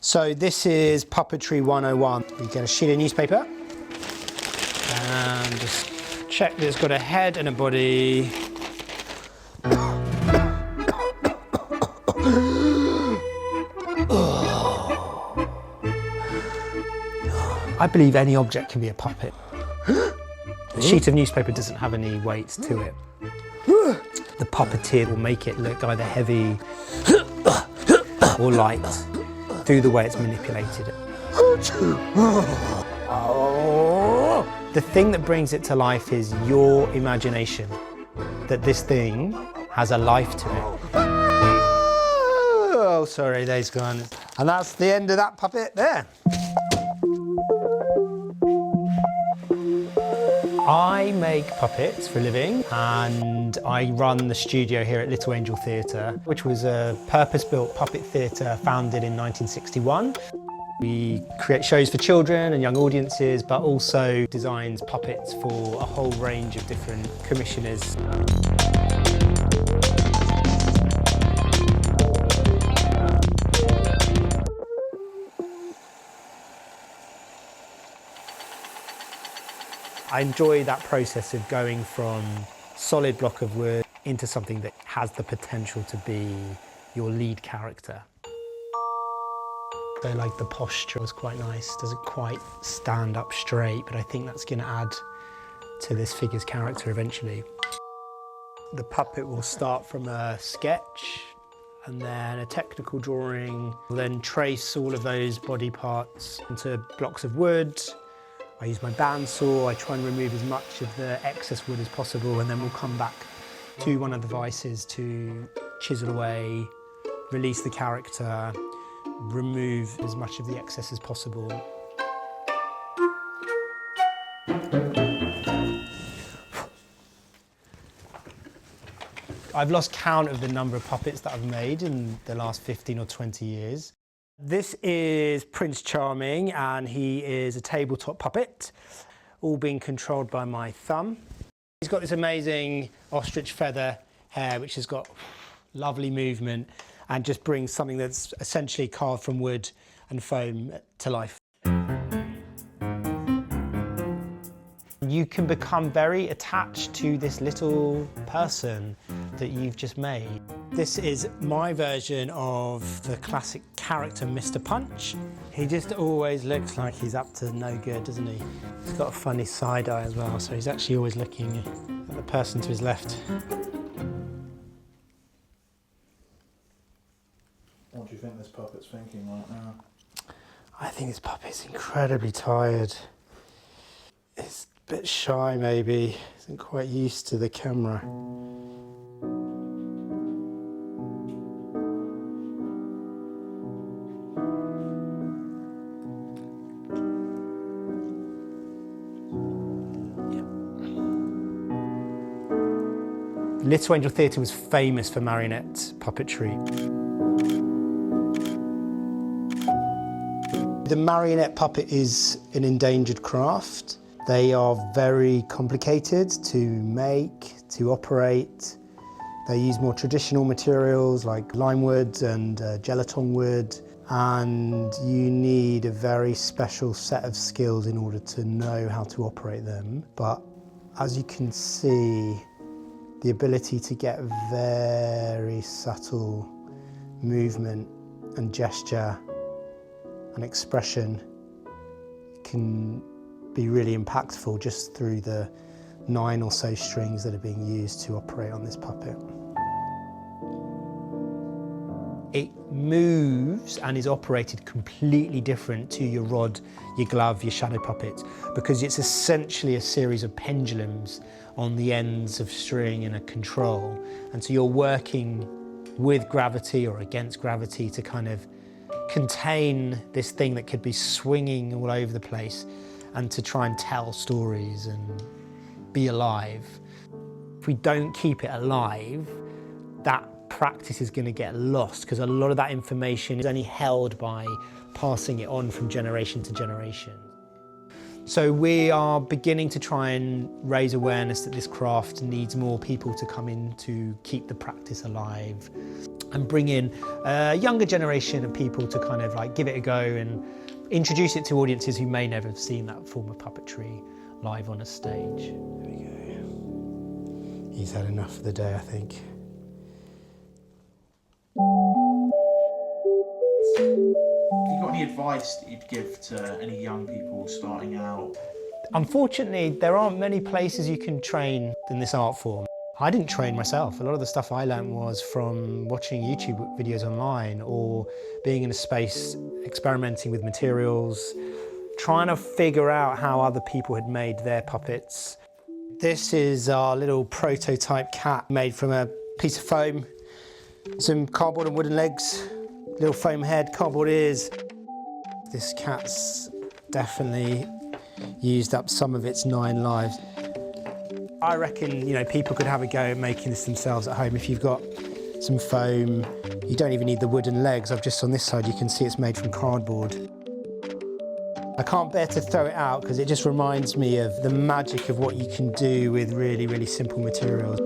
So this is Puppetry 101. You get a sheet of newspaper and just check that it's got a head and a body. I believe any object can be a puppet. The sheet of newspaper doesn't have any weight to it. The puppeteer will make it look either heavy or light through the way it's manipulated. The thing that brings it to life is your imagination, that this thing has a life to it. Oh, sorry, they's gone. And that's the end of that puppet there. I make puppets for a living, and I run the studio here at Little Angel Theatre, which was a purpose-built puppet theatre founded in 1961. We create shows for children and young audiences, but also designs puppets for a whole range of different commissioners. I enjoy that process of going from solid block of wood into something that has the potential to be your lead character. So like the posture was quite nice, doesn't quite stand up straight, but I think that's going to add to this figure's character eventually. The puppet will start from a sketch and then a technical drawing, then trace all of those body parts into blocks of wood. I use my bandsaw, I try and remove as much of the excess wood as possible, and then we'll come back to one of the vices to chisel away, release the character, remove as much of the excess as possible. I've lost count of the number of puppets that I've made in the last 15 or 20 years. This is Prince Charming, and he is a tabletop puppet, all being controlled by my thumb. He's got this amazing ostrich feather hair, which has got lovely movement and just brings something that's essentially carved from wood and foam to life. You can become very attached to this little person that you've just made. This is my version of the classic character Mr. Punch. He just always looks like he's up to no good, doesn't he? He's got a funny side eye as well, so he's actually always looking at the person to his left. What do you think this puppet's thinking right now? I think this puppet's incredibly tired. It's a bit shy maybe, isn't quite used to the camera. Little Angel Theatre was famous for marionette puppetry. The marionette puppet is an endangered craft. They are very complicated to make, to operate. They use more traditional materials like lime wood and gelaton wood, and you need a very special set of skills in order to know how to operate them. But as you can see, the ability to get very subtle movement and gesture and expression can be really impactful just through the 9 or so strings that are being used to operate on this puppet. It moves and is operated completely different to your rod, your glove, your shadow puppet, because it's essentially a series of pendulums on the ends of string and a control. And so you're working with gravity or against gravity to kind of contain this thing that could be swinging all over the place and to try and tell stories and be alive. If we don't keep it alive, that practice is going to get lost because a lot of that information is only held by passing it on from generation to generation. So we are beginning to try and raise awareness that this craft needs more people to come in to keep the practice alive and bring in a younger generation of people to kind of like give it a go and introduce it to audiences who may never have seen that form of puppetry live on a stage. There we go. He's had enough for the day, I think. Have you got any advice that you'd give to any young people starting out? Unfortunately, there aren't many places you can train in this art form. I didn't train myself. A lot of the stuff I learned was from watching YouTube videos online or being in a space experimenting with materials, trying to figure out how other people had made their puppets. This is our little prototype cat made from a piece of foam, some cardboard and wooden legs, little foam head, cardboard ears. This cat's definitely used up some of its 9 lives. I reckon, people could have a go at making this themselves at home. If you've got some foam, you don't even need the wooden legs. Just on this side, you can see it's made from cardboard. I can't bear to throw it out because it just reminds me of the magic of what you can do with really, really simple materials.